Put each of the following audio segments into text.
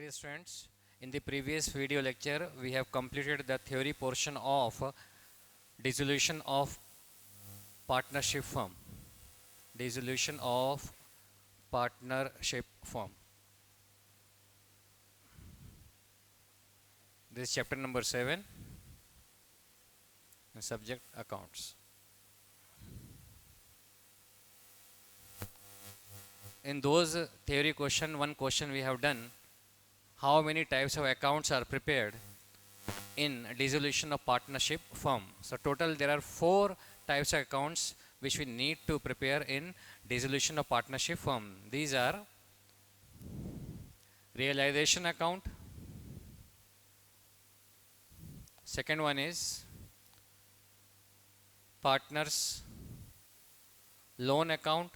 Dear students, in the previous video lecture, we have completed the theory portion of dissolution of partnership firm. Dissolution of partnership firm. This is chapter number 7, subject accounts. In those theory question, one question we have done, how many types of accounts are prepared in dissolution of partnership firm. So total there are 4 types of accounts which we need to prepare in dissolution of partnership firm. These are realization account, second one is partners loan account,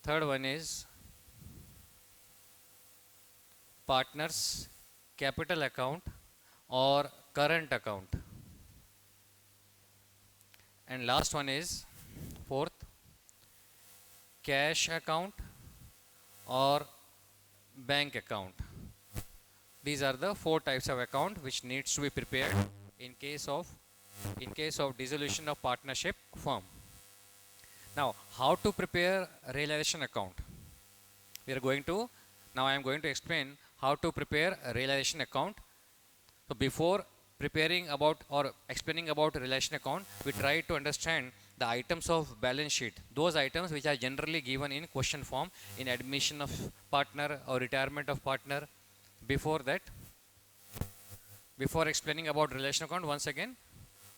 third one is partners capital account or current account, and last one is fourth cash account or bank account. These are the 4 types of account which needs to be prepared in case of dissolution of partnership firm. Now, how to prepare realization account? We are going to now I am going to explain how to prepare a realization account. So before preparing about or explaining about realization account, we try to understand the items of balance sheet, those items which are generally given in question form in admission of partner or retirement of partner. Before that, before explaining about realization account, once again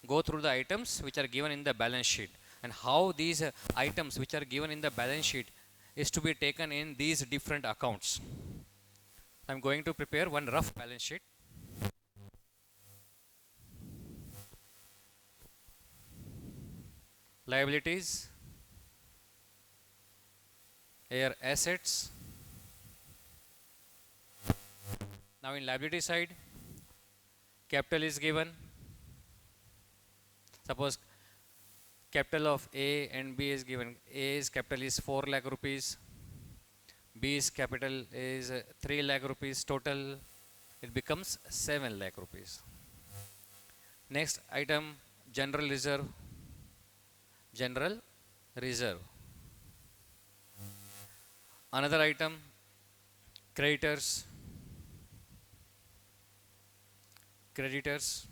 go through the items which are given in the balance sheet and how these items which are given in the balance sheet is to be taken in these different accounts. I am going to prepare one rough balance sheet. Liabilities, here assets. Now in liability side, capital is given. Suppose capital of A and B is given. A's capital is 4 lakh rupees. B's capital is 3 lakh rupees. Total it becomes 7 lakh rupees. Next item, general reserve. General reserve. Another item, creditors. Creditors.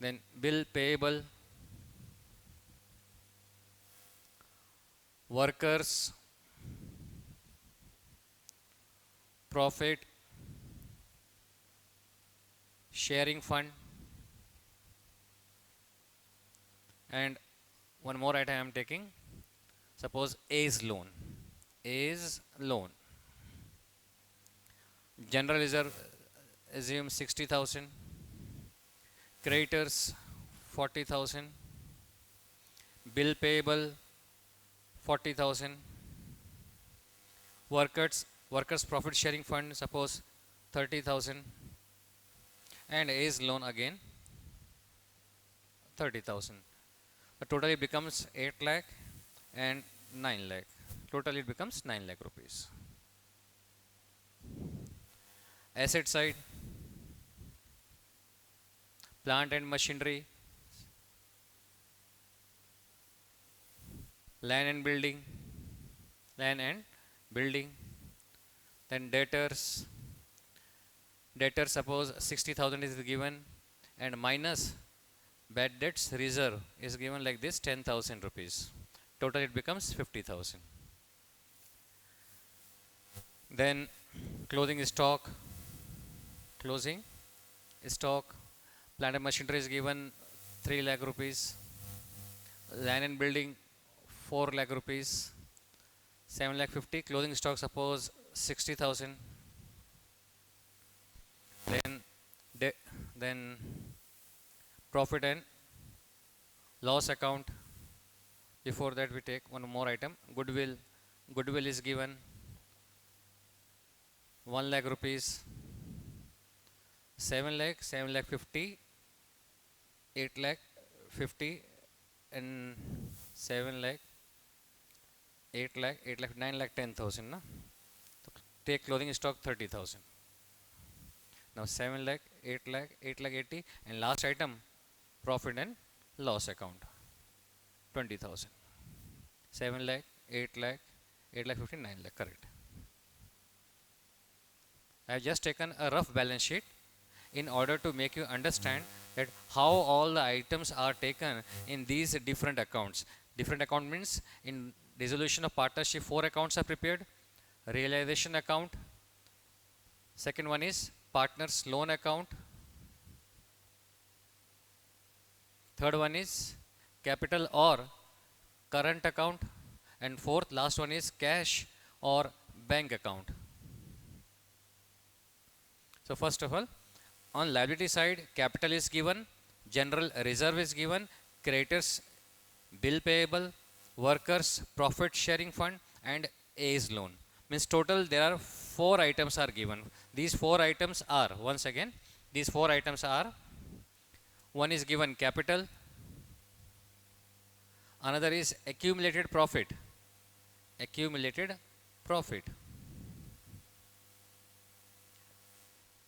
Then bill payable. Workers. Profit sharing fund, and one more item I am taking. Suppose A's loan. A's loan. General reserve, assume 60,000. Creditors 40,000. Bill payable 40,000. Workers profit sharing fund, suppose 30,000, and A's loan again 30,000. The total it becomes 8 lakh and 9 lakh. Total it becomes 9 lakh rupees. Asset side, plant and machinery, land and building, then debtors. Debtors, suppose 60,000 is given and minus bad debts reserve is given like this, 10,000 rupees. Total it becomes 50,000. Then closing stock, plant and machinery is given 3 lakh rupees. Land and building 4 lakh rupees. 7 lakh 50. Closing stock, suppose 60,000. Then profit and loss account. Before that we take one more item, goodwill. Goodwill is given 1 lakh rupees. 7 lakh 50, 8 lakh 50, and 7 lakh 8 lakh 9 lakh 10,000 na? take clothing stock 30,000. Now 7 lakh, 8 lakh, 8 lakh 80, and last item profit and loss account 20,000. 7 lakh, 8 lakh, 8 lakh 50, 9 lakh, correct. I have just taken a rough balance sheet in order to make you understand that how all the items are taken in these different accounts. Different account means in dissolution of partnership 4 accounts are prepared. Realization account, second one is partners loan account, third one is capital or current account, and fourth last one is cash or bank account. So first of all, on liability side, capital is given, general reserve is given, creditors bill payable, workers profit sharing fund, and A's loan. Means total there are 4 items are given. These 4 items are, once again, these 4 items are, one is given capital, another is accumulated profit, accumulated profit.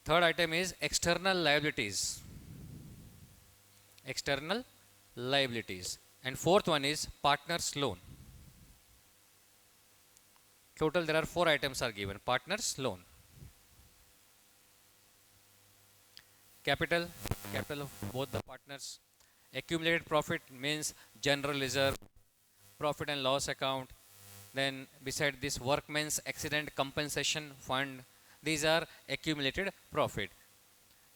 Third item is external liabilities, external liabilities, and fourth one is partners loan. Total there are 4 items are given. Partners loan, capital, capital of both the partners, accumulated profit means general reserve, profit and loss account, then beside this workmen's accident compensation fund. These are accumulated profit.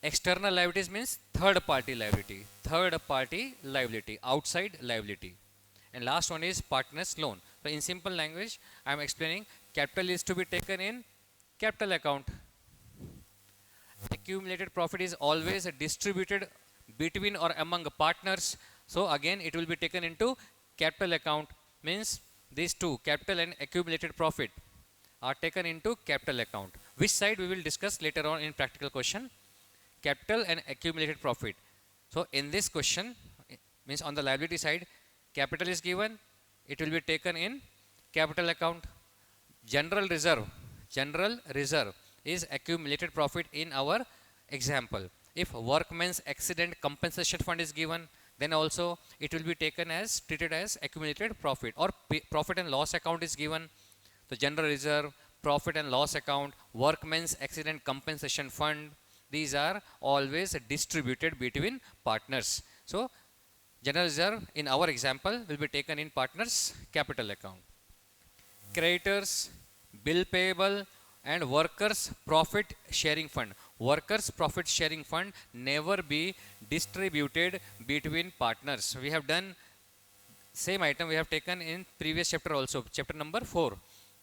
External liabilities means third party liability, outside liability. And last one is partners loan. So in simple language, I am explaining capital is to be taken in capital account. Accumulated profit is always distributed between or among partners. So again, it will be taken into capital account. Means these two, capital and accumulated profit, are taken into capital account. Which side we will discuss later on in practical question. Capital and accumulated profit. So in this question, means on the liability side, capital is given, it will be taken in capital account. General reserve is accumulated profit in our example. If workmen's accident compensation fund is given, then also it will be taken as, treated as accumulated profit. Or profit and loss account is given, the general reserve, profit and loss account, workmen's accident compensation fund, these are always distributed between partners. So general reserve in our example will be taken in partners capital account. Creditors, bill payable, and workers profit sharing fund. Workers profit sharing fund never be distributed between partners. We have done same item we have taken in previous chapter also, chapter number 4,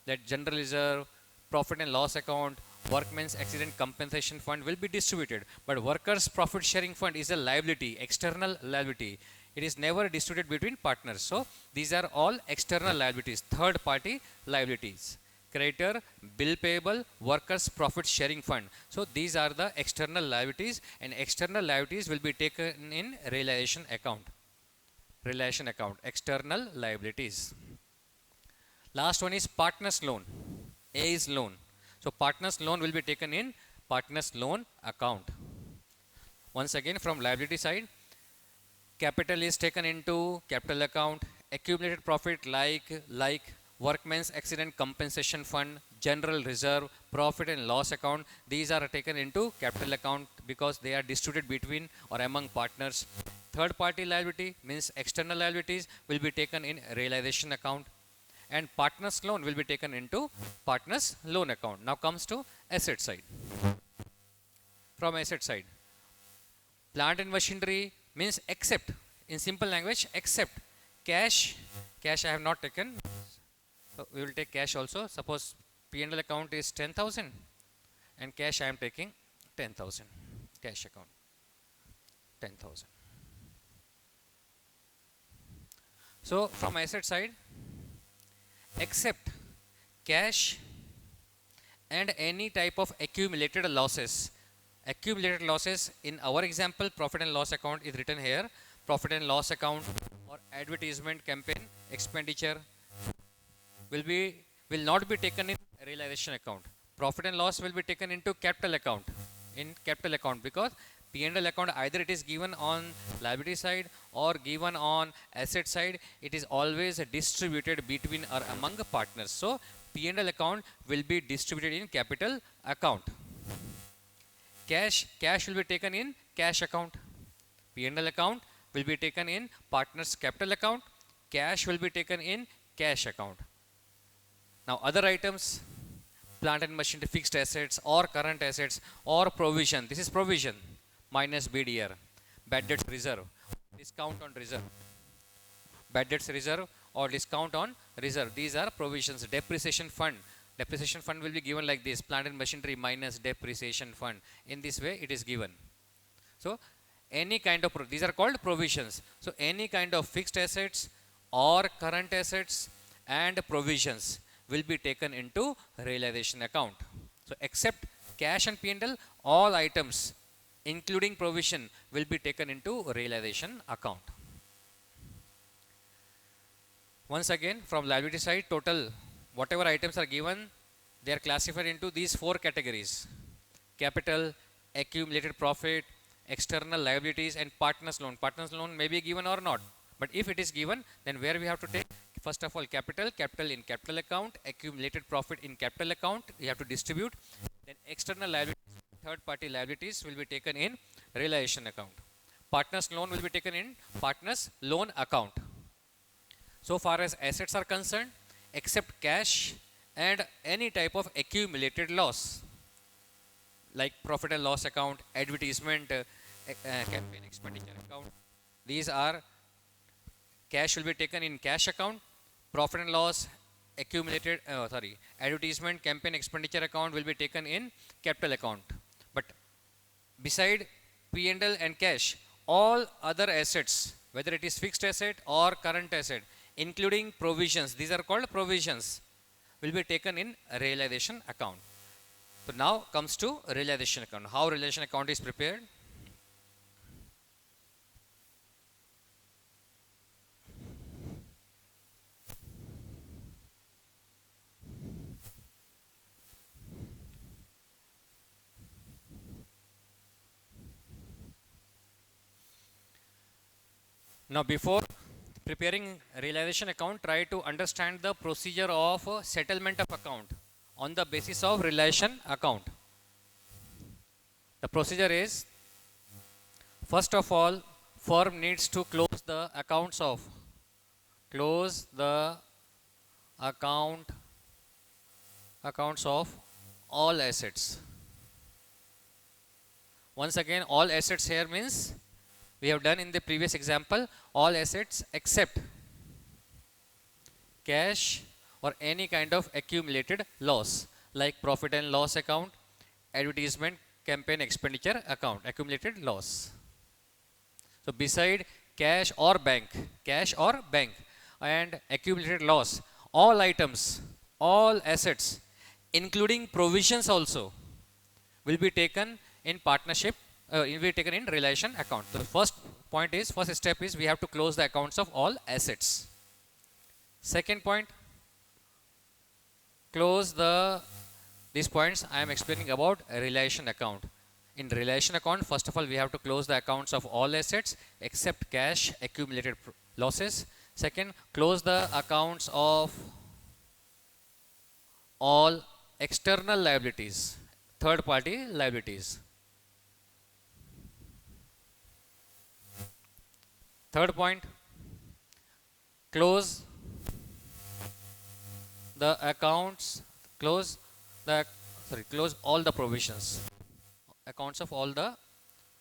that general reserve, profit and loss account, workmen's accident compensation fund will be distributed, but workers profit sharing fund is a liability, external liability. It is never distributed between partners. So these are all external liabilities, third party liabilities. Creditor, bill payable, workers profit sharing fund. So these are the external liabilities, and external liabilities will be taken in realization account. Realization account, external liabilities. Last one is partners loan, A is loan. So partners loan will be taken in partners loan account. Once again, from liability side, capital is taken into capital account, accumulated profit like workmen's accident compensation fund, general reserve, profit and loss account, these are taken into capital account because they are distributed between or among partners. Third party liability means external liabilities will be taken in realization account, and partners loan will be taken into partners loan account. Now comes to asset side. From asset side, plant and machinery means except, in simple language, except cash. Cash I have not taken, so we will take cash also. Suppose P&L account is 10,000 and cash I am taking 10,000. Cash account 10,000. So from asset side, except cash and any type of accumulated losses. Accumulated losses in our example, profit and loss account is written here. Profit and loss account or advertisement campaign expenditure will not be taken in realization account. profit and loss will be taken into capital account, in capital account, because P&L account either it is given on liability side or given on asset side, it is always distributed between or among the partners. So P&L account will be distributed in capital account. Cash will be taken in cash account. P&L account will be taken in partners capital account. Cash will be taken in cash account. Now other items, plant and machinery, fixed assets or current assets or provision. This is provision minus BDR, bad debts reserve, discount on reserve, bad debts reserve or discount on reserve. These are provisions. Depreciation fund. Depreciation fund will be given like this, plant and machinery minus depreciation fund. In this way it is given. So any kind of, these are called provisions. So any kind of fixed assets or current assets and provisions will be taken into realization account. So except cash and P&L, all items including provision will be taken into realization account. Once again, from liability side, total whatever items are given, they are classified into these four categories: capital, accumulated profit, external liabilities, and partners loan. Partners loan may be given or not, but if it is given, then where we have to take, first of all, capital in capital account, accumulated profit in capital account, we have to distribute. Then external liabilities, third party liabilities will be taken in realization account. Partners loan will be taken in partners loan account. So far as assets are concerned, except cash and any type of accumulated loss like profit and loss account, advertisement, campaign expenditure account, these are, cash will be taken in cash account, profit and loss, accumulated, advertisement, campaign expenditure account will be taken in capital account. But beside P&L and cash, all other assets, whether it is fixed asset or current asset, including provisions, these are called provisions, will be taken in realization account. So now comes to realization account. How realization account is prepared? Now before preparing realization account, try to understand the procedure of settlement of account on the basis of realization account. The procedure is, first of all, firm needs to close the accounts of all assets. Once again, all assets here means, we have done in the previous example, all assets except cash or any kind of accumulated loss like profit and loss account, advertisement, campaign expenditure account, accumulated loss. So beside cash or bank and accumulated loss, all items, all assets including provisions also will be taken in partnership, will be taken in realization account. So the first step is we have to close the accounts of all assets. Second point, close these points I am explaining about realization account. In realization account, first of all, we have to close the accounts of all assets except cash, accumulated losses. Second, close the accounts of all external liabilities, third party liabilities. Third point, close the accounts, close all the provisions, accounts of all the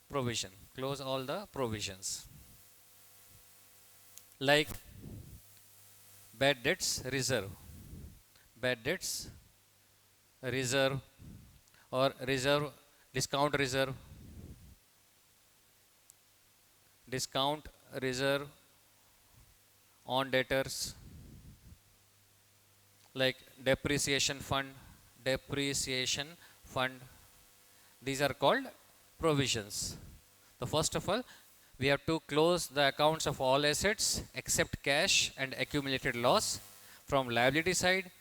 provision, close all the provisions like bad debts reserve or discount reserve on debtors, like depreciation fund. These are called provisions. So first of all, we have to close the accounts of all assets except cash and accumulated loss. From liability side,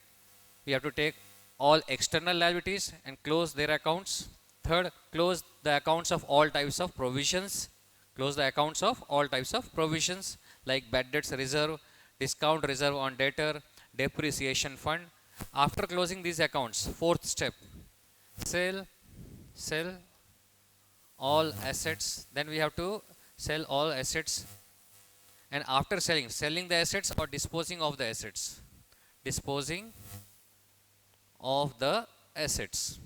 we have to take all external liabilities and close their accounts. Third, close the accounts of all types of provisions. Close the accounts of all types of provisions like bad debts reserve, discount reserve on debtor, depreciation fund. After closing these accounts, fourth step, sell all assets. Then we have to sell all assets, and after selling the assets or disposing of the assets, disposing of the assets.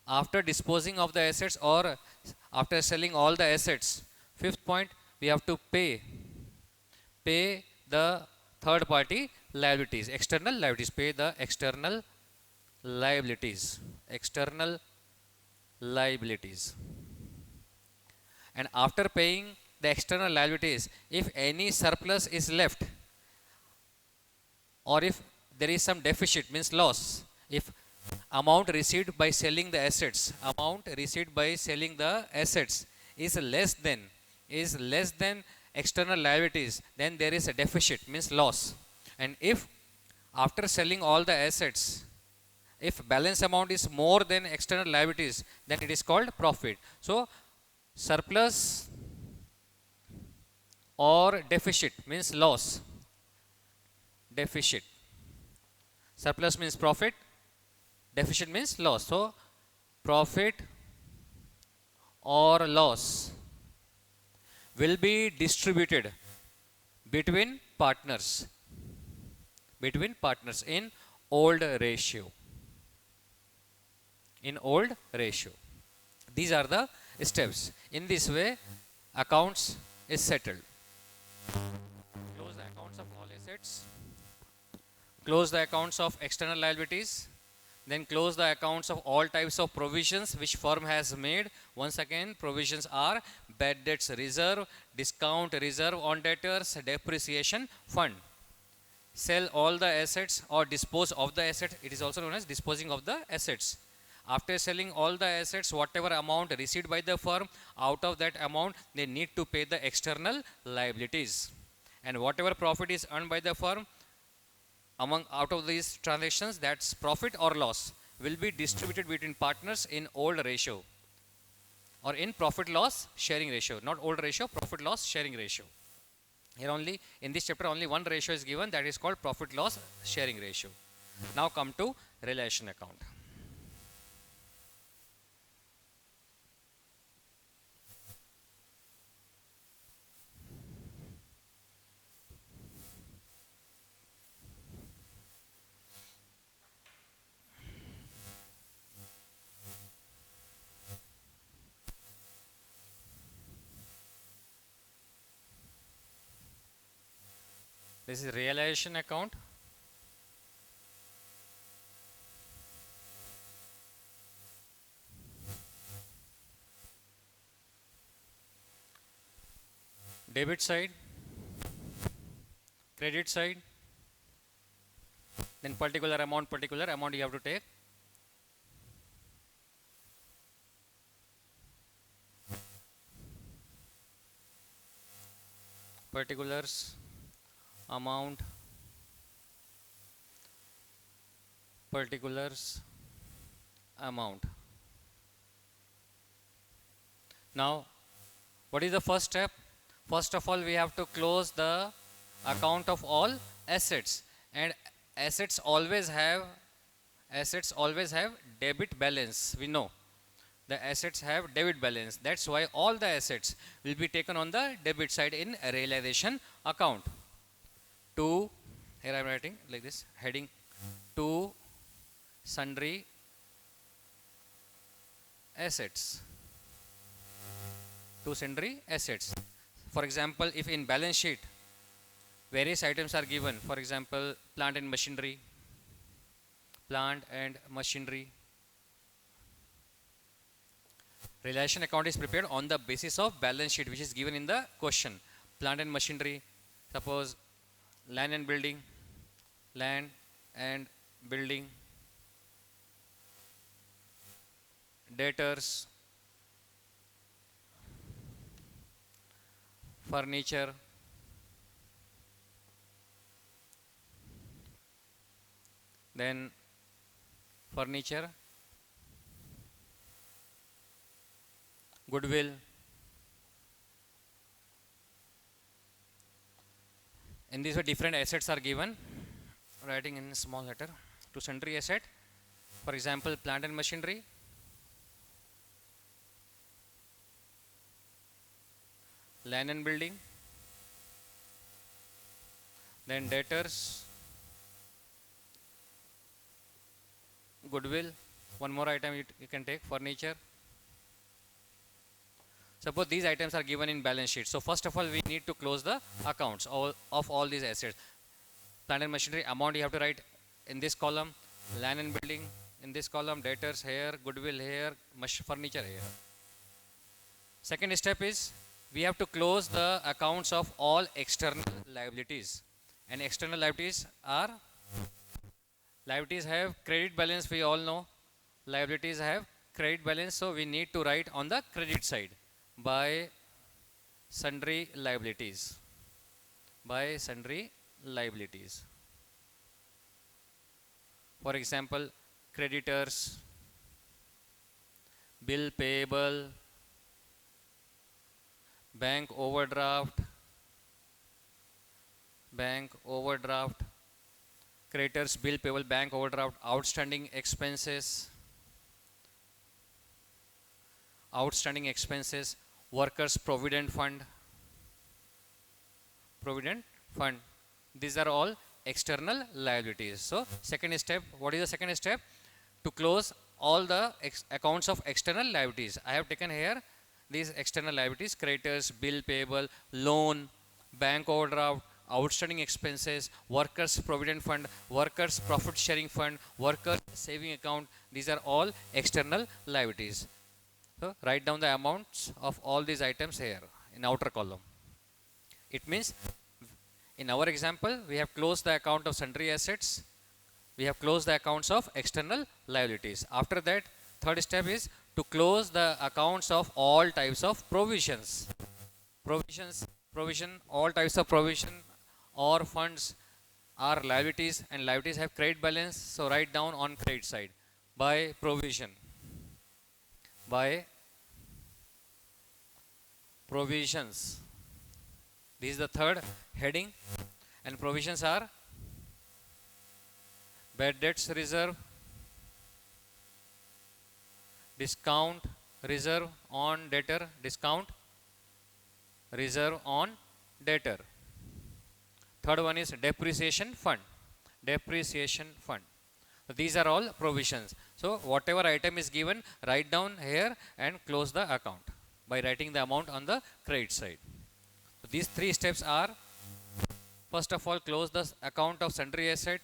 After disposing of the assets or after selling all the assets, fifth point, we have to pay the third party liabilities, external liabilities, pay the external liabilities. And after paying the external liabilities, if any surplus is left or if there is some deficit, means loss, if amount received by selling the assets, is less than external liabilities, then there is a deficit, means loss. And if after selling all the assets, if balance amount is more than external liabilities, then it is called profit. So surplus or deficit means loss. Deficit. Surplus means profit. Deficit means loss. So profit or loss will be distributed between partners in old ratio. These are the steps. In this way, accounts is settled. Close the accounts of all assets. Close the accounts of external liabilities. Then close the accounts of all types of provisions which firm has made. Once again, provisions are bad debts reserve, discount reserve on debtors, depreciation fund. Sell all the assets or dispose of the assets. It is also known as disposing of the assets. After selling all the assets, whatever amount received by the firm, out of that amount they need to pay the external liabilities. And whatever profit is earned by the firm, out of these transactions, that's profit or loss, will be distributed between partners in old ratio or in profit loss sharing ratio. Not old ratio, profit loss sharing ratio. Here only, in this chapter, only one ratio is given, that is called profit loss sharing ratio. Now come to relation account. This is realization account. Debit side, credit side, then particular amount you have to take. Particulars, amount, particulars, amount. Now, what is the first step? First of all, we have to close the account of all assets, and assets always have debit balance. We know the assets have debit balance. That's why all the assets will be taken on the debit side in a realization account. To, here I am writing like this, heading to sundry assets. To sundry assets. For example, if in balance sheet various items are given, for example, plant and machinery, relation account is prepared on the basis of balance sheet which is given in the question. Plant and machinery, suppose land and building, debtors, furniture, then furniture, goodwill, in this way different assets are given, writing in small letter. To sundry asset, for example, plant and machinery, land and building, then debtors, goodwill, one more item you can take, furniture. Suppose these items are given in balance sheet. So first of all, we need to close the accounts of all these assets. Plant and machinery amount you have to write in this column, land and building in this column, debtors here, goodwill here, furniture here. Second step is we have to close the accounts of all external liabilities. And external liabilities have credit balance, we all know. Liabilities have credit balance, so we need to write on the credit side by sundry liabilities. By sundry liabilities. For example, creditors, bill payable, bank overdraft, creditors, bill payable, bank overdraft, outstanding expenses, workers provident fund. These are all external liabilities. So second step, what is the second step? To close all the accounts of external liabilities. I have taken here these external liabilities: creditors, bill payable, loan, bank overdraft, outstanding expenses, workers provident fund, workers profit sharing fund, workers saving account. These are all external liabilities. So write down the amounts of all these items here in outer column. It means in our example, we have closed the account of sundry assets. We have closed the accounts of external liabilities. After that, third step is to close the accounts of all types of provisions. All types of provision or funds are liabilities, and liabilities have credit balance. So write down on credit side by provision. By provisions. This is the third heading, and provisions are bad debts reserve, discount reserve on debtor, discount reserve on debtor. Third one is depreciation fund. So these are all provisions. So whatever item is given, write down here and close the account by writing the amount on the credit side. So these three steps are: first of all, close the account of sundry asset,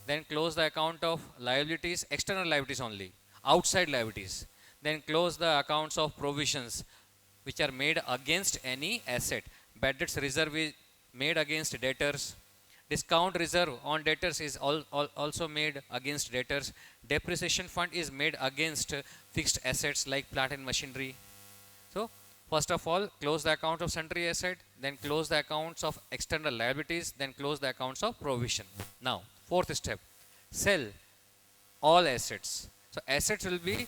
then close the account of liabilities, external liabilities only, outside liabilities, then close the accounts of provisions which are made against any asset. Bad debts reserve is made against debtors. Discount reserve on debtors is also made against debtors. Depreciation fund is made against fixed assets like plant and machinery. So first of all, close the account of sundry asset, then close the accounts of external liabilities, then close the accounts of provision. Now, fourth step, sell all assets. So assets will be,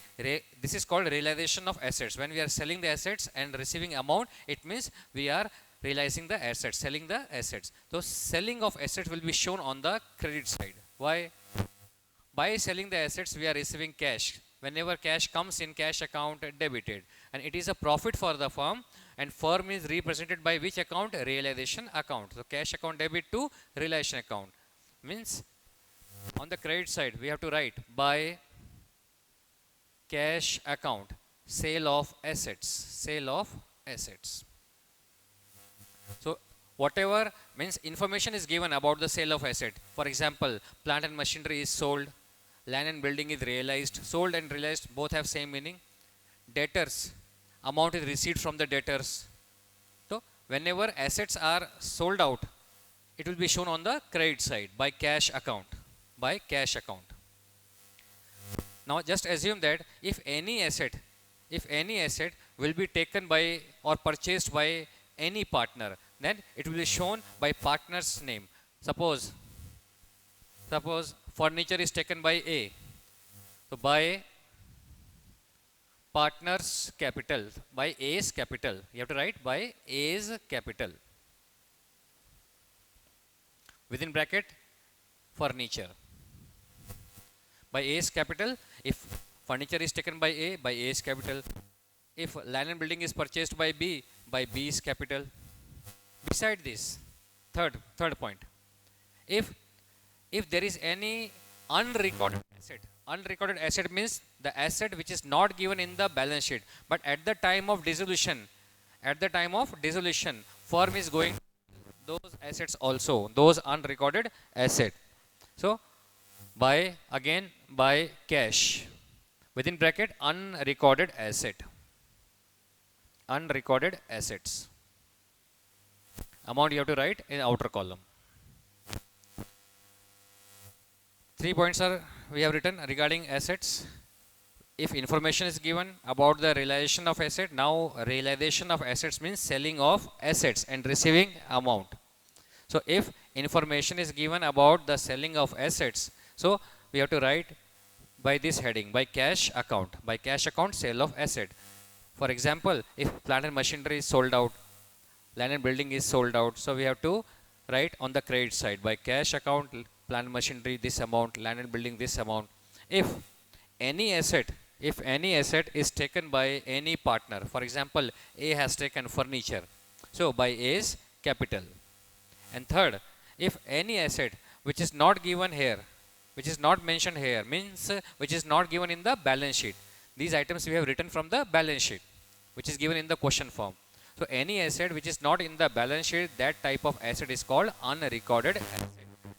this is called realization of assets. When we are selling the assets and receiving amount, it means we are realizing the assets, selling the assets. So selling of assets will be shown on the credit side. Why? By selling the assets, we are receiving cash. Whenever cash comes in, cash account debited, and it is a profit for the firm, and firm is represented by which account? Realization account. So cash account debit to realization account means on the credit side we have to write by cash account, sale of assets. So whatever means information is given about the sale of asset. For example, plant and machinery is sold, land and building is realized. Sold and realized both have same meaning. Debtors, amount is received from the debtors. So whenever assets are sold out, it will be shown on the credit side by cash account. Now just assume that if any asset will be taken by or purchased by any partner, then it will be shown by partner's name. Suppose furniture is taken by A, So by partner's capital, by A's capital, you have to write by A's capital. Within bracket, furniture. By A's capital, if furniture is taken by A's capital. If land and building is purchased by B's capital. Beside this, third point, if there is any unrecorded asset means the asset which is not given in the balance sheet, but at the time of dissolution, firm is going those assets also, those unrecorded asset. So by cash, within bracket, unrecorded assets. Amount you have to write in outer column. 3 points are we have written regarding assets. If information is given about the realization of asset, now realization of assets means selling of assets and receiving amount. So if information is given about the selling of assets, so we have to write by this heading, by cash account, sale of asset. For example, if plant and machinery is sold out, land and building is sold out, so we have to write on the credit side, by cash account, plant and machinery this amount, land and building this amount. If any asset is taken by any partner, for example, A has taken furniture, so by A's capital. And third, if any asset which is not given here, which is not mentioned here, means which is not given in the balance sheet. These items we have written from the balance sheet, which is given in the question form. So any asset which is not in the balance sheet, that type of asset is called unrecorded asset.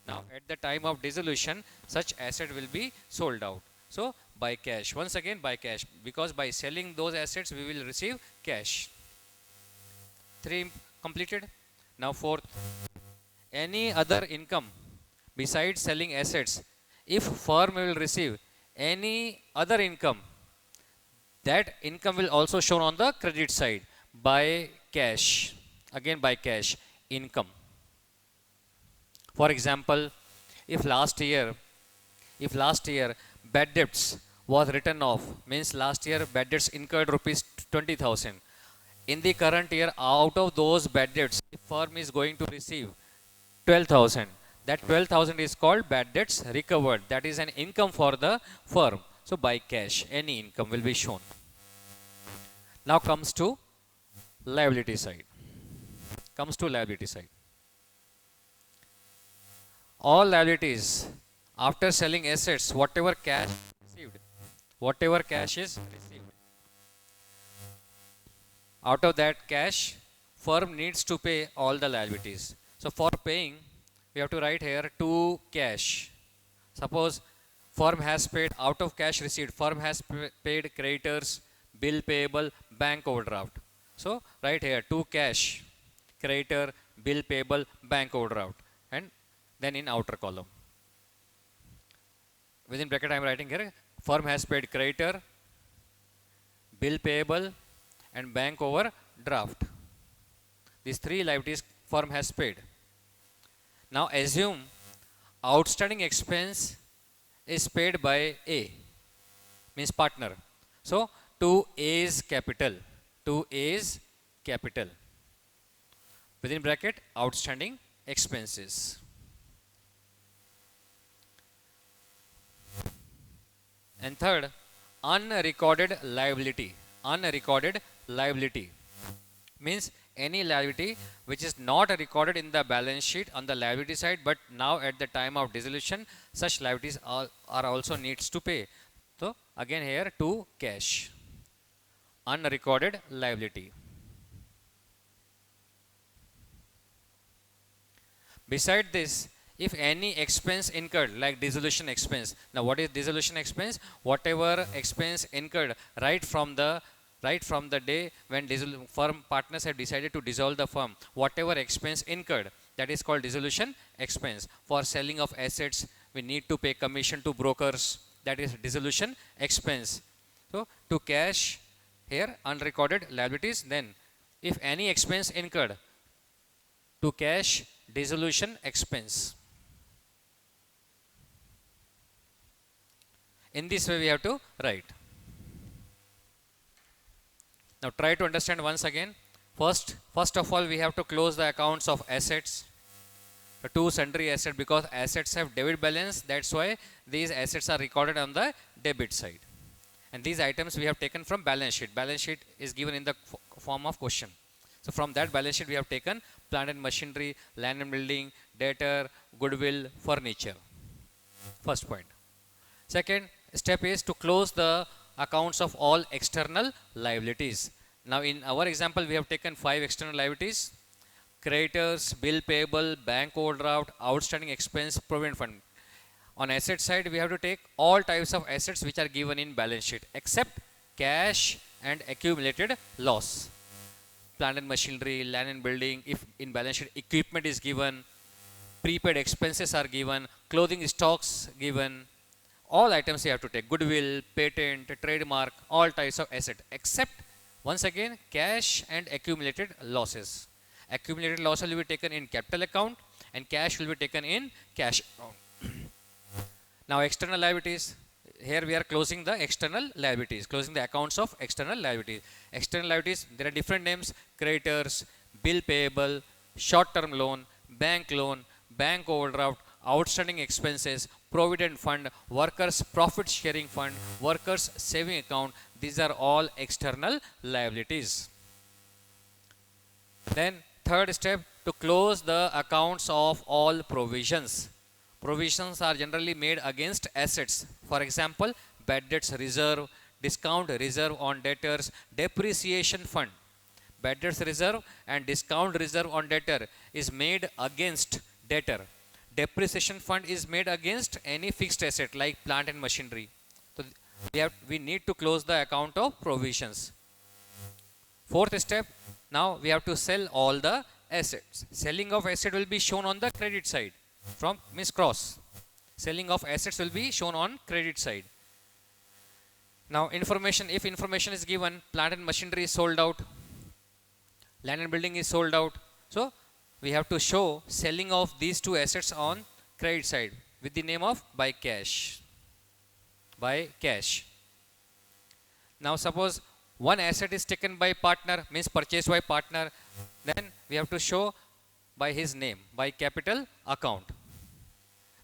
Now at the time of dissolution, such asset will be sold out. So by cash, once again by cash, because by selling those assets we will receive cash. 3 completed. Now fourth, any other income besides selling assets, if firm will receive any other income, that income will also shown on the credit side by cash, again by cash income. For example, if last year bad debts was written off, means last year bad debts incurred rupees 20,000. In the current year, out of those bad debts, the firm is going to receive 12,000. That 12,000 is called bad debts recovered. That is an income for the firm. So by cash, any income will be shown. Now comes to liability side. All liabilities after selling assets, whatever cash is received, out of that cash, firm needs to pay all the liabilities. So for paying, we have to write here to cash. Suppose firm has paid out of cash received, firm has paid creditors, bill payable, bank overdraft. So write here to cash, creditor, bill payable, bank overdraft, and then in outer column. Within bracket I am writing here, firm has paid creditor, bill payable, and bank overdraft. These 3 liabilities firm has paid. Now assume outstanding expense is paid by A, means partner. So to A's capital, within bracket outstanding expenses. And third, unrecorded liability means any liability which is not recorded in the balance sheet on the liability side, but now at the time of dissolution such liabilities are also needs to pay. So again here to cash, unrecorded liability. Beside this, if any expense incurred like dissolution expense. Now what is dissolution expense? Whatever expense incurred right from the day when firm partners have decided to dissolve the firm, whatever expense incurred, that is called dissolution expense. For selling of assets, we need to pay commission to brokers, that is dissolution expense. So to cash here unrecorded liabilities. Then if any expense incurred, to cash dissolution expense. In this way we have to write. Now try to understand once again. First of all, we have to close the accounts of assets, the two sundry assets, because assets have debit balance. That's why these assets are recorded on the debit side. And these items we have taken from balance sheet. Balance sheet is given in the form of question. So from that balance sheet we have taken plant and machinery, land and building, debtor, goodwill, furniture. First point. Second step is to close the accounts of all external liabilities. Now in our example we have taken 5 external liabilities: creditors, bill payable, bank overdraft, outstanding expense, provident fund. On asset side we have to take all types of assets which are given in balance sheet except cash and accumulated loss. Plant and machinery, land and building, if in balance sheet equipment is given, prepaid expenses are given, clothing stocks given, all items you have to take: goodwill, patent, trademark, all types of asset except once again cash and accumulated losses. Accumulated losses will be taken in capital account and cash will be taken in cash account. Now external liabilities, here we are closing the external liabilities, closing the accounts of external liabilities. External liabilities, there are different names: creditors, bill payable, short term loan, bank overdraft, outstanding expenses, provident fund, workers profit sharing fund, workers saving account. These are all external liabilities. Then third step, to close the accounts of all provisions. Provisions are generally made against assets. For example, bad debts reserve, discount reserve on debtors, depreciation fund. Bad debts reserve and discount reserve on debtor is made against debtor. Depreciation fund is made against any fixed asset like plant and machinery. So we need to close the account of provisions. Fourth step, now we have to sell all the assets. Selling of asset will be shown on the credit side. From Miss Cross, selling of assets will be shown on credit side. Now information, if information is given, plant and machinery is sold out, land and building is sold out, so we have to show selling of these two assets on credit side with the name of by cash. By cash. Now suppose one asset is taken by partner, means purchased by partner, then we have to show by his name, by capital account.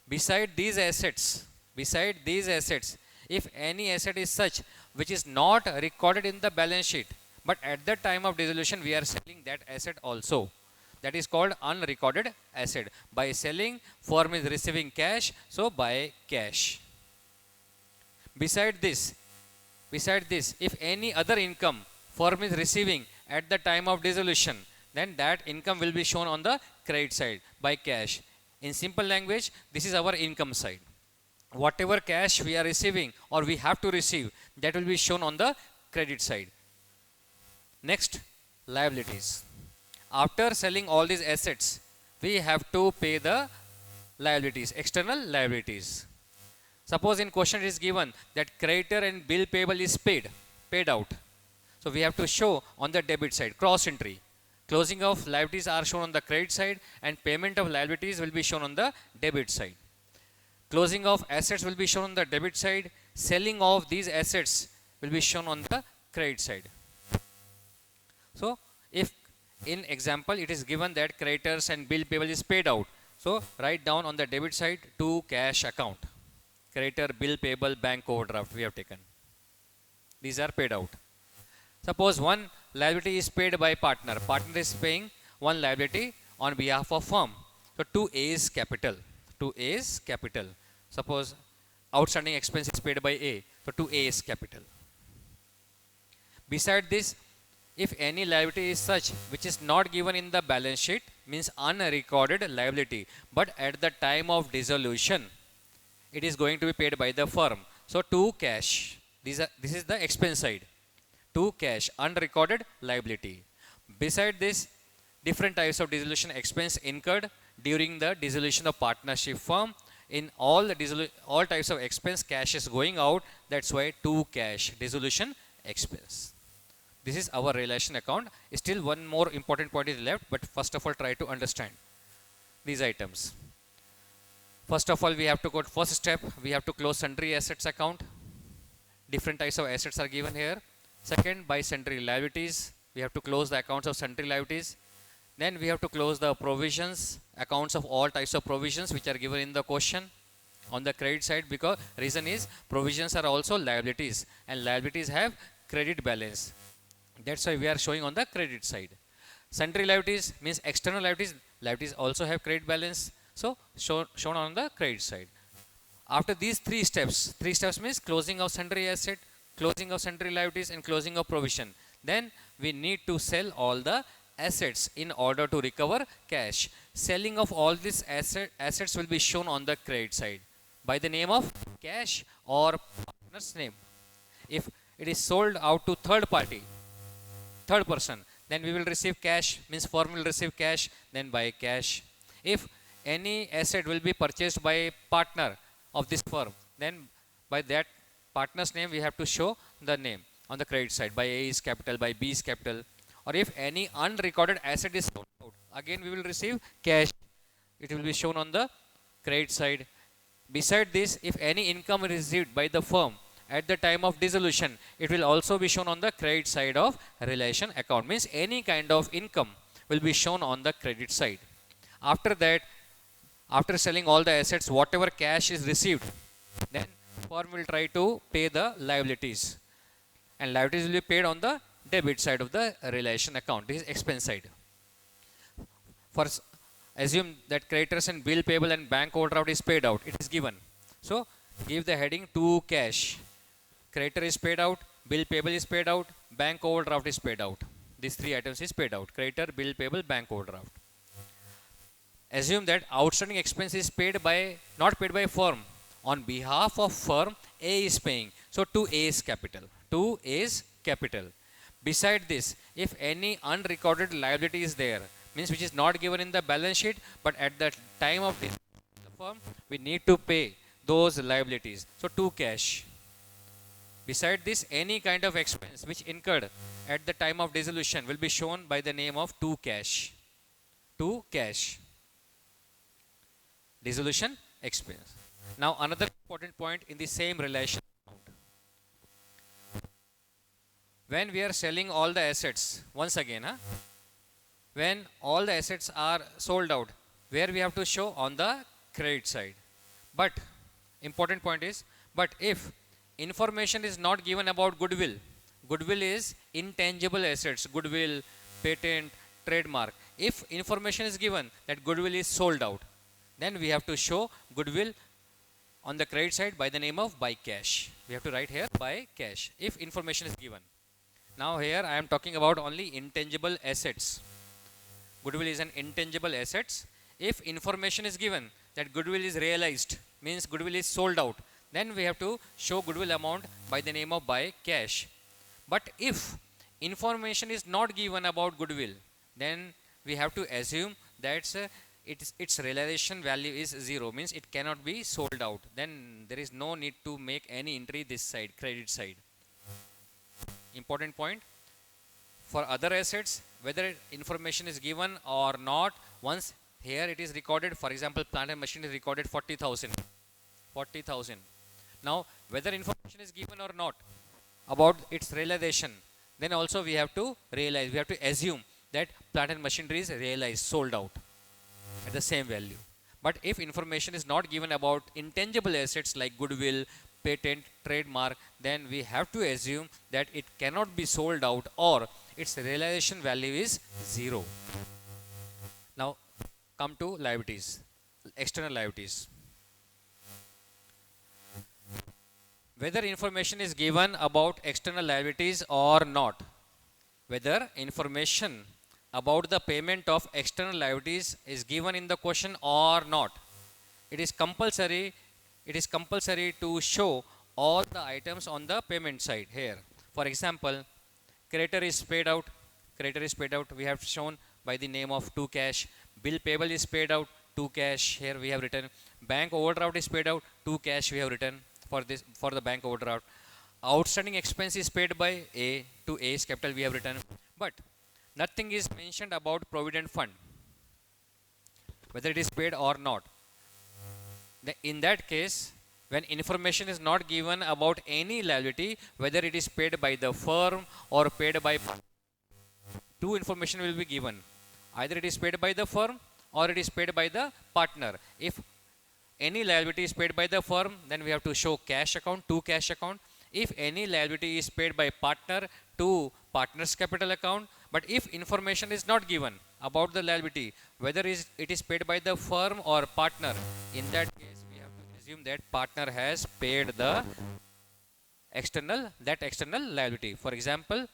Beside these assets, if any asset is such which is not recorded in the balance sheet, but at the time of dissolution we are selling that asset also, that is called unrecorded asset. By selling, firm is receiving cash, so by cash. Beside this, if any other income firm is receiving at the time of dissolution, then that income will be shown on the credit side by cash. In simple language, this is our income side. Whatever cash we are receiving or we have to receive, that will be shown on the credit side. Next, liabilities. After selling all these assets, we have to pay the liabilities, external liabilities. Suppose in question it is given that creditor and bill payable is paid out. So we have to show on the debit side, cross entry. Closing of liabilities are shown on the credit side and payment of liabilities will be shown on the debit side. Closing of assets will be shown on the debit side. Selling of these assets will be shown on the credit side. So if in example it is given that creditors and bill payable is paid out, so write down on the debit side to cash account. Creditor, bill payable, bank overdraft we have taken. These are paid out. Suppose one liability is paid by partner. Partner is paying one liability on behalf of firm. So 2A is capital. 2A is capital. Suppose outstanding expense is paid by A. So 2A is capital. Beside this, if any liability is such which is not given in the balance sheet, means unrecorded liability, but at the time of dissolution it is going to be paid by the firm. So to cash. This is the expense side. To cash, unrecorded liability. Beside this, different types of dissolution expense incurred during the dissolution of partnership firm. In all types of expense, cash is going out. That's why to cash, dissolution expense. This is our relation account. Still one more important point is left, but first of all try to understand these items. First of all, we have to go to first step. We have to close sundry assets account. different types of assets are given here. Second, by sundry liabilities, we have to close the accounts of sundry liabilities. Then we have to close the provisions, accounts of all types of provisions which are given in the question on the credit side, because reason is provisions are also liabilities and liabilities have credit balance. That's why we are showing on the credit side. Sundry liabilities means external liabilities. Liabilities also have credit balance, so shown on the credit side. After these three steps means closing of sundry asset, closing of sundry liabilities, and closing of provision. Then we need to sell all the assets in order to recover cash. Selling of all these assets will be shown on the credit side by the name of cash or partner's name. If it is sold out to third party, third person, then we will receive cash, means firm will receive cash, then by cash. If any asset will be purchased by a partner of this firm, then by that partner's name we have to show the name on the credit side by A's capital, by B's capital. Or if any unrecorded asset is sold out, again we will receive cash, it will be shown on the credit side. Beside this, if any income is received by the firm at the time of dissolution, it will also be shown on the credit side of relation account. Means any kind of income will be shown on the credit side. After that, after selling all the assets, whatever cash is received, then firm will try to pay the liabilities, and liabilities will be paid on the debit side of the relation account. This is expense side. First, assume that creditors and bill payable and bank overdraft is paid out. It is given. So give the heading to cash. Creditor is paid out, bill payable is paid out, bank overdraft is paid out. These three items is paid out. Creditor, bill payable, bank overdraft. Assume that outstanding expense is paid by, not paid by firm. On behalf of firm, A is paying. So to A's capital. To A's capital. Beside this, if any unrecorded liability is there, means which is not given in the balance sheet, but at the time of the firm, we need to pay those liabilities. So to cash. Beside this, any kind of expense which incurred at the time of dissolution will be shown by the name of to cash. To cash. Dissolution expense. Now another important point in the same relation. When we are selling all the assets, once again, when all the assets are sold out, where we have to show on the credit side. But important point is, but if information is not given about goodwill, goodwill is intangible assets, goodwill, patent, trademark. If information is given that goodwill is sold out, then we have to show goodwill on the credit side by the name of by cash. We have to write here by cash if information is given. Now here I am talking about only intangible assets. Goodwill is an intangible assets. If information is given that goodwill is realized, means goodwill is sold out, then we have to show goodwill amount by the name of by cash. But if information is not given about goodwill, then we have to assume that its realization value is 0, means it cannot be sold out. Then there is no need to make any entry this side, credit side. Important point. For other assets, whether information is given or not, once here it is recorded, for example, plant and machine is recorded 40,000. 40,000. Now, whether information is given or not about its realization, then also we have to realize, we have to assume that plant and machinery is realized, sold out at the same value. But if information is not given about intangible assets like goodwill, patent, trademark, then we have to assume that it cannot be sold out or its realization value is 0. Now come to liabilities, external liabilities. Whether information is given about external liabilities or not, whether information about the payment of external liabilities is given in the question or not, it is compulsory to show all the items on the payment side here. For example, creditor is paid out, we have shown by the name of to cash. Bill payable is paid out, to cash, here we have written. Bank overdraft is paid out, to cash we have written for this, for the bank overdraft. Outstanding expense is paid by A, to A's capital we have written. But nothing is mentioned about provident fund, whether it is paid or not. In that case, When information is not given about any liability, whether it is paid by the firm or paid by, two information will be given. Either it is paid by the firm or it is paid by the partner. If any liability is paid by the firm, then we have to show cash account, to cash account. If any liability is paid by partner, to partner's capital account. But if information is not given about the liability, whether it is paid by the firm or partner, in that case we have to assume that partner has paid the external liability. For example,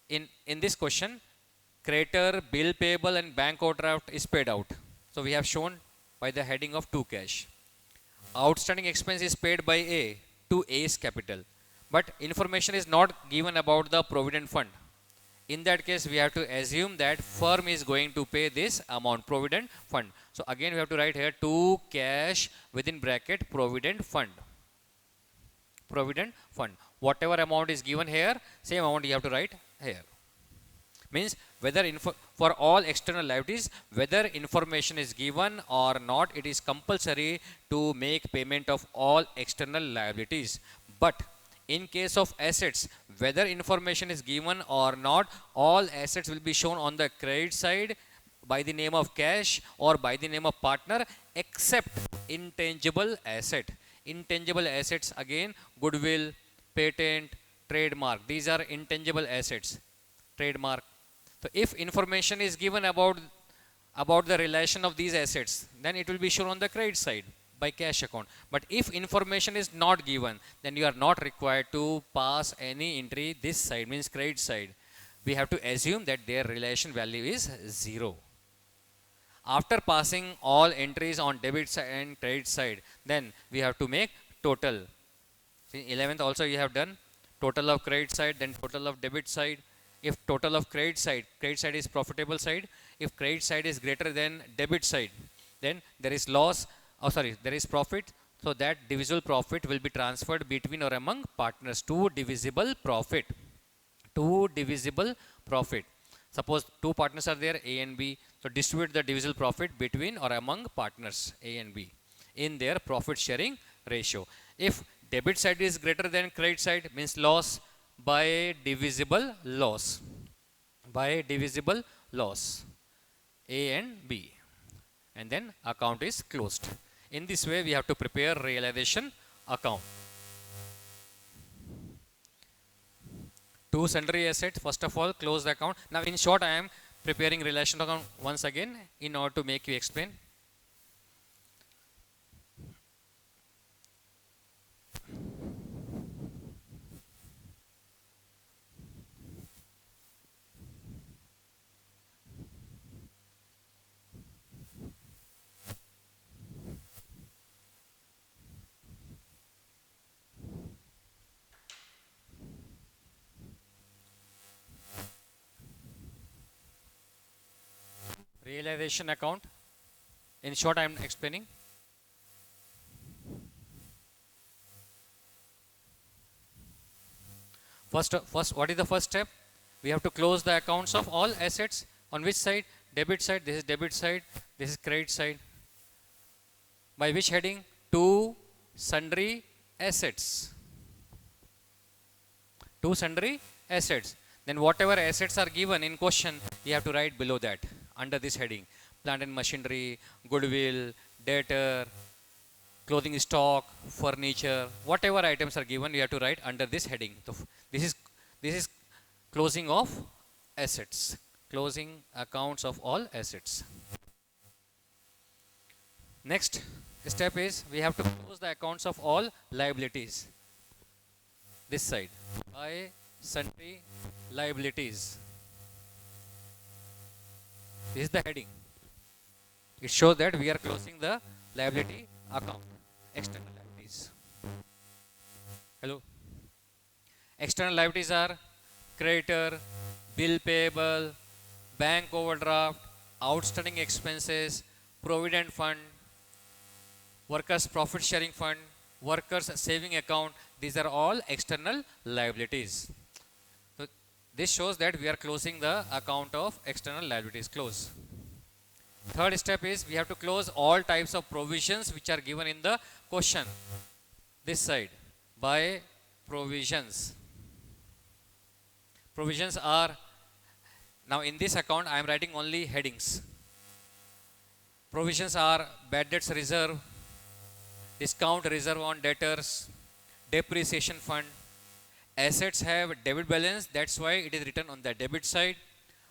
in this question, creditor, bill payable and bank overdraft is paid out. So we have shown by the heading of to cash. Outstanding expense is paid by A to A's capital, but information is not given about the provident fund. In that case, we have to assume that firm is going to pay this amount, provident fund. So again, we have to write here to cash within bracket provident fund. Provident fund. Whatever amount is given here, same amount you have to write here. Means whether for all external liabilities, whether information is given or not, it is compulsory to make payment of all external liabilities. But in case of assets, whether information is given or not, all assets will be shown on the credit side by the name of cash or by the name of partner, except intangible asset. Intangible assets, again, goodwill, patent, trademark. These are intangible assets. Trademark. So if information is given about the relation of these assets, then it will be shown on the credit side by cash account. But if information is not given, then you are not required to pass any entry this side, means credit side. We have to assume that their relation value is 0. After passing all entries on debit side and credit side, then we have to make total. In 11th also you have done total of credit side, then total of debit side. If total of credit side is profitable side. If credit side is greater than debit side, then there is loss, there is profit. So that divisible profit will be transferred between or among partners. Two divisible profit. Suppose two partners are there, A and B. So distribute the divisible profit between or among partners A and B in their profit sharing ratio. If debit side is greater than credit side, means loss by divisible loss. A and B. And then account is closed. In this way, we have to prepare realization account. Two sundry assets, first of all, close the account. Now, in short, I am preparing realization account once again in order to make you explain. Realization account. In short, I am explaining. First, what is the first step? We have to close the accounts of all assets. On which side? Debit side. This is debit side. This is credit side. By which heading? Two sundry assets. Two sundry assets. Then whatever assets are given in question, you have to write below that under this heading. Plant and machinery, goodwill, debtor, clothing stock, furniture, whatever items are given, you have to write under this heading. So this is closing of assets. Closing accounts of all assets. Next step is we have to close the accounts of all liabilities. This side. By sundry liabilities. This is the heading. It shows that we are closing the liability account. External liabilities. Hello. External liabilities are creditor, bill payable, bank overdraft, outstanding expenses, provident fund, workers profit sharing fund, workers saving account. These are all external liabilities. So this shows that we are closing the account of external liabilities. Close. Third step is we have to close all types of provisions which are given in the question. this side by provisions. Provisions are, now in this account I am writing only headings. Provisions are bad debts reserve, discount reserve on debtors, depreciation fund. Assets have debit balance, that's why it is written on the debit side.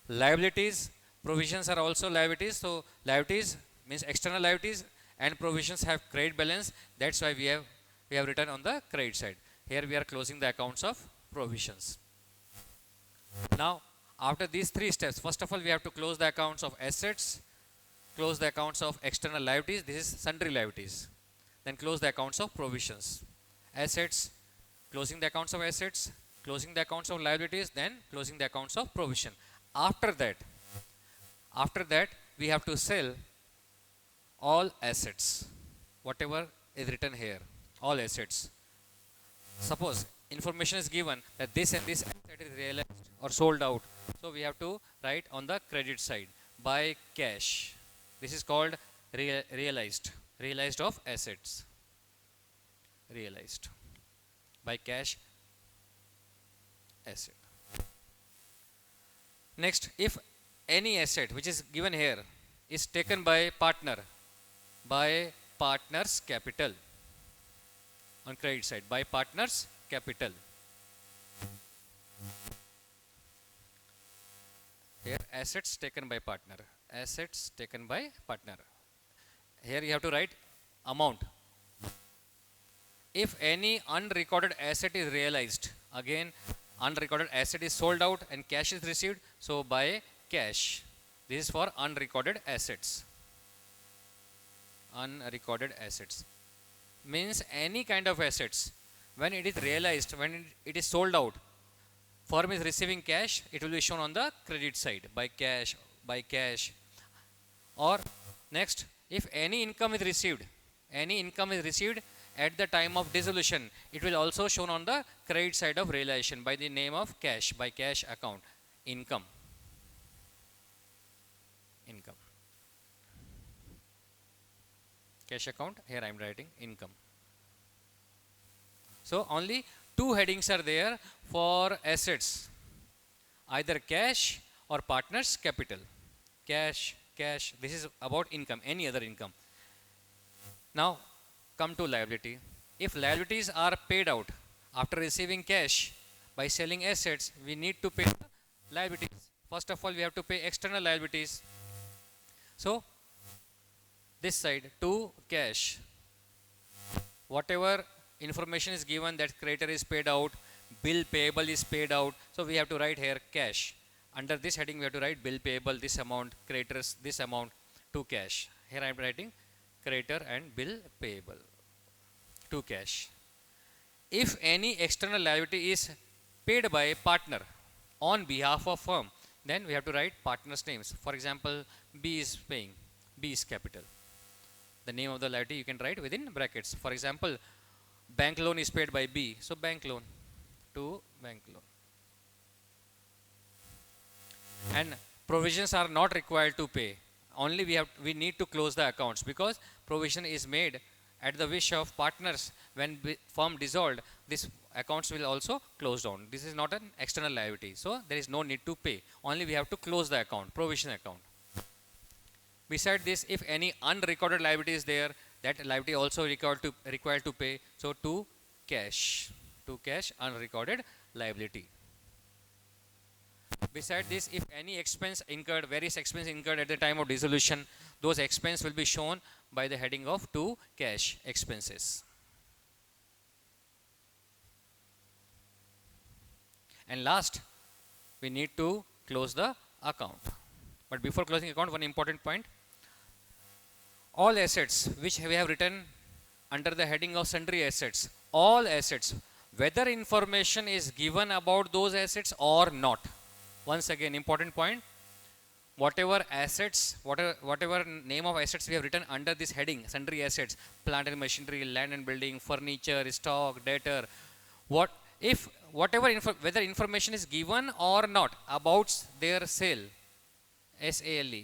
Liabilities, provisions are also liabilities, so liabilities means external liabilities, and provisions have credit balance, that's why we have written on the credit side. Here we are closing the accounts of provisions. Now after these three steps, first of all we have to close the accounts of assets, close the accounts of external liabilities, this is sundry liabilities, then close the accounts of provisions. Assets, closing the accounts of assets, closing the accounts of liabilities, then closing the accounts of provision. After that we have to sell all assets, whatever is written here, all assets. Suppose information is given that this and this asset is realized or sold out, so we have to write on the credit side by cash. This is called realized of assets, realized by cash asset. Next, if any asset which is given here is taken by partner, by partner's capital, on credit side by partner's capital. Here assets taken by partner, assets taken by partner. Here you have to write amount. If any unrecorded asset is realized, again unrecorded asset is sold out and cash is received, so by cash. This is for unrecorded assets. Unrecorded assets means any kind of assets, when it is realized, when it is sold out, firm is receiving cash, it will be shown on the credit side by cash, by cash. Or next, if any income is received, at the time of dissolution, it will also shown on the credit side of realization by the name of cash, by cash account. Income, cash account, here I am writing income. So only two headings are there for assets, either cash or partner's capital. Cash, this is about income, any other income. Now come to liability. If liabilities are paid out after receiving cash by selling assets, we need to pay the liabilities. First of all we have to pay external liabilities. So this side to cash, whatever information is given that creditor is paid out, bill payable is paid out, so we have to write here cash. Under this heading we have to write bill payable this amount, creditors this amount, to cash. Here I am writing creditor and bill payable to cash. If any external liability is paid by partner on behalf of firm, then we have to write partners' names. For example, B is paying, B is capital. The name of the liability you can write within brackets. For example, bank loan is paid by B, so bank loan, to bank loan. And provisions are not required to pay, only we need to close the accounts, because provision is made at the wish of partners. When firm dissolved, this accounts will also close down. This is not an external liability, so there is no need to pay, only we have to close the account, provision account. Beside this, if any unrecorded liability is there, that liability also required to pay, so to cash unrecorded liability. Beside this, if any expense incurred, various expenses incurred at the time of dissolution, those expenses will be shown by the heading of to cash expenses. And last, we need to close the account. But before closing account, one important point: all assets which we have written under the heading of sundry assets, all assets, whether information is given about those assets or not. Once again, important point: whatever assets, whatever name of assets we have written under this heading, sundry assets, plant and machinery, land and building, furniture, stock, debtor, whether information is given or not about their sale, SALE,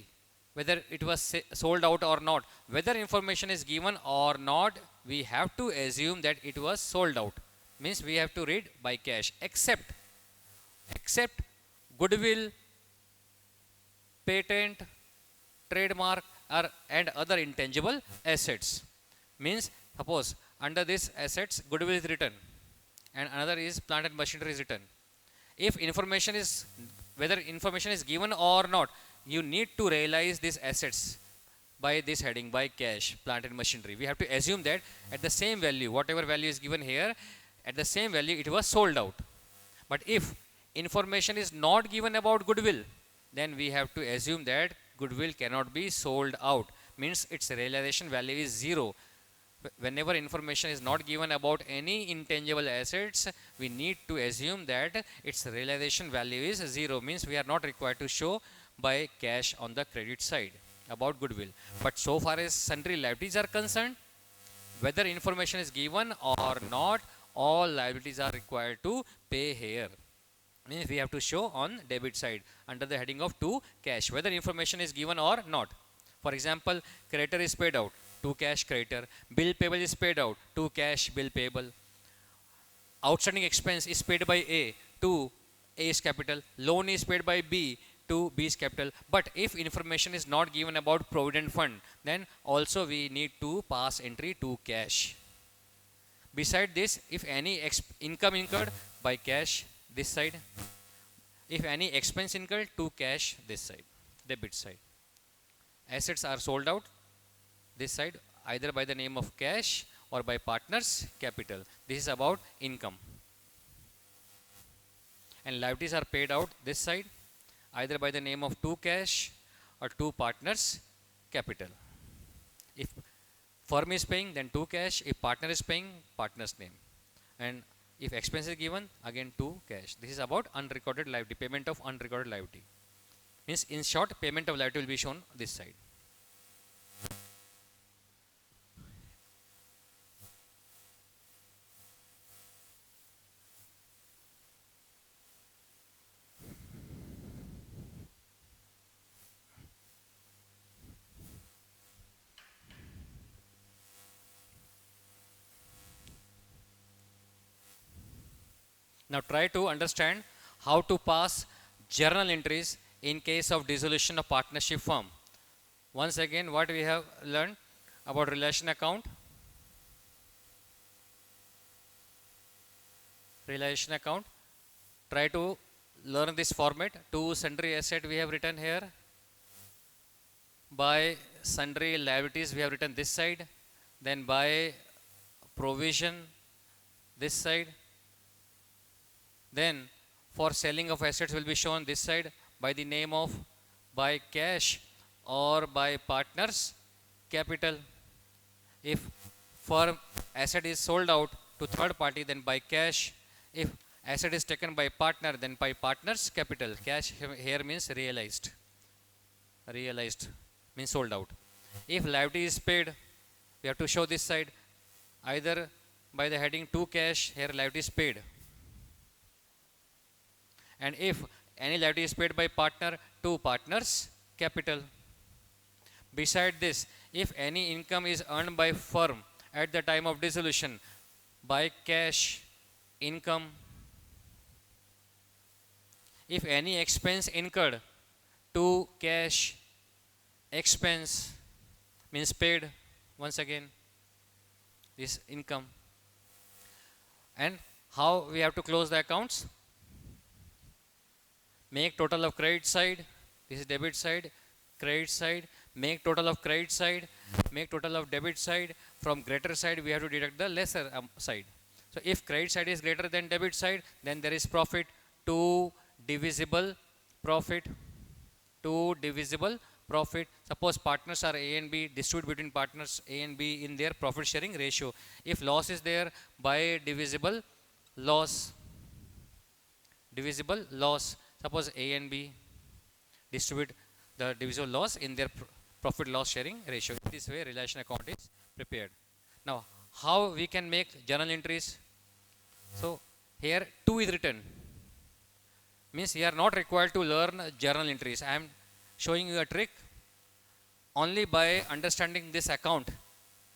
whether it was sold out or not, whether information is given or not, we have to assume that it was sold out. Means we have to read by cash, except goodwill, patent, trademark, or and other intangible assets. Means suppose under this assets goodwill is written and another is plant and machinery is written. If information is, whether information is given or not, you need to realize these assets by this heading, by cash, plant and machinery. We have to assume that at the same value, whatever value is given here, at the same value it was sold out. But if information is not given about goodwill, then we have to assume that goodwill cannot be sold out. Means its realization value is zero. Whenever information is not given about any intangible assets, we need to assume that its realization value is zero. Means we are not required to show by cash on the credit side about goodwill. But so far as sundry liabilities are concerned, whether information is given or not, all liabilities are required to pay here. Means we have to show on debit side under the heading of to cash, whether information is given or not. For example, creditor is paid out, to cash creditor. Bill payable is paid out, to cash bill payable. Outstanding expense is paid by A, to A's capital. Loan is paid by B, to B's capital. But if information is not given about provident fund, then also we need to pass entry to cash. Beside this, if any income incurred, by cash this side. If any expense incurred, to cash this side, debit side. Assets are sold out this side, either by the name of cash or by partners capital. This is about income. And liabilities are paid out this side, either by the name of to cash or to partners capital. If firm is paying, then to cash. If partner is paying, partner's name. And if expense is given, again to cash. This is about unrecorded liability, payment of unrecorded liability. Means in short, payment of liability will be shown this side. Now try to understand how to pass journal entries in case of dissolution of partnership firm. Once again, what we have learned about relation account. Relation account. Try to learn this format. To sundry asset we have written here. By sundry liabilities we have written this side. Then by provision this side. Then for selling of assets will be shown this side by the name of by cash or by partners capital. If firm asset is sold out to third party, then by cash. If asset is taken by partner, then by partners capital. Cash here means realized. Realized means sold out. If liability is paid, we have to show this side either by the heading to cash, here liability is paid. And if any liability is paid by partner, to partners capital. Beside this, if any income is earned by firm at the time of dissolution, by cash income. If any expense incurred, to cash expense means paid. Once again, this income. And how we have to close the accounts? Make total of credit side. This is debit side, credit side. Make total of credit side. Make total of debit side. From greater side, we have to deduct the lesser side. So if credit side is greater than debit side, then there is profit. To divisible profit. To divisible profit. Suppose partners are A and B, distribute between partners A and B in their profit sharing ratio. If loss is there, by divisible loss. Divisible loss. Suppose A and B distribute the divisible loss in their profit loss sharing ratio. In this way, relation account is prepared. Now, how we can make journal entries? So, here 2 is written. Means you are not required to learn journal entries. I am showing you a trick. Only by understanding this account,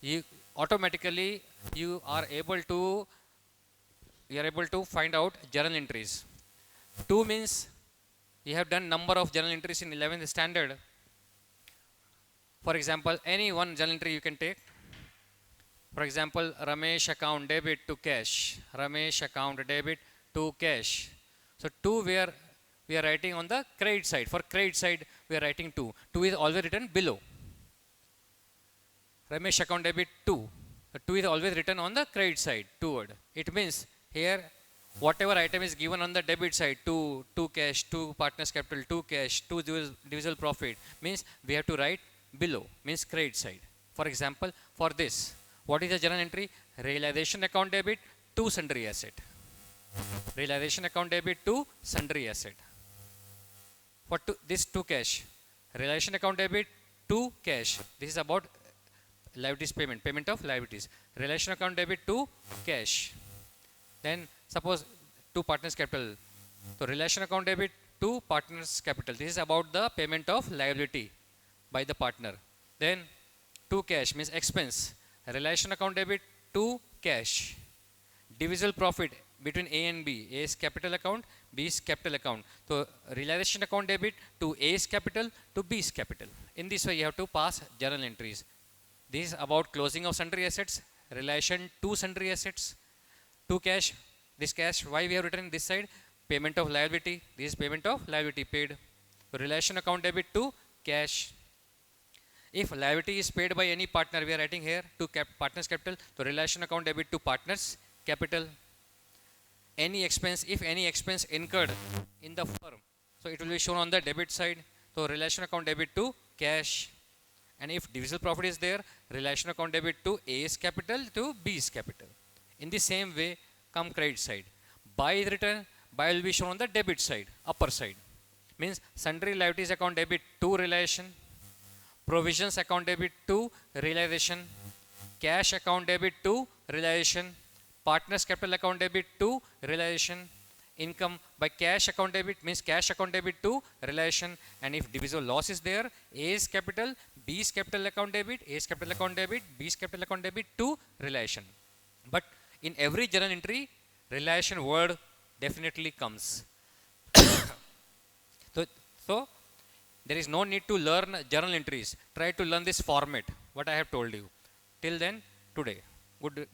you automatically you are able to find out journal entries. 2 means you have done number of journal entries in 11th standard. For example, any one journal entry you can take. For example, Ramesh account debit to cash. Ramesh account debit to cash. So 2 we are writing on the credit side. For credit side we are writing 2. 2 is always written below. Ramesh account debit 2. The 2 is always written on the credit side, 2 word. It means here whatever item is given on the debit side, 2 cash, 2 partners capital, 2 cash, 2 divisible profit, means we have to write below, means credit side. For example, for this, what is the journal entry? Realization account debit to sundry asset. Realization account debit to sundry asset. For this 2 cash, realization account debit to cash. This is about liabilities payment of liabilities. Relation account debit to cash. Then suppose 2 partners capital. So relation account debit to partners capital. This is about the payment of liability by the partner. Then 2 cash means expense. Relation account debit to cash. Divisible profit between A and B. A is capital account, B is capital account. So realization account debit to A's capital to B's capital. In this way you have to pass journal entries. This is about closing of sundry assets, relation to sundry assets, to cash. This cash, why we have written this side? Payment of liability. This is payment of liability paid. Relation account debit to cash. If liability is paid by any partner, we are writing here to partners capital. So relation account debit to partners capital. Any expense, if any expense incurred in the firm, so it will be shown on the debit side. So relation account debit to cash. And if divisible profit is there, relation account debit to A's capital to B's capital. In the same way, come credit side. Buy is written, buy will be shown on the debit side, upper side. Means sundry liabilities account debit to realization, provisions account debit to realization, cash account debit to realization, partners capital account debit to realization, income by cash account debit means cash account debit to realization. And if divisible loss is there, A's capital, B's capital account debit, A's capital account debit, B's capital account debit to realization. But in every journal entry, realization word definitely comes. So there is no need to learn journal entries. Try to learn this format, what I have told you. Till then, today. Good.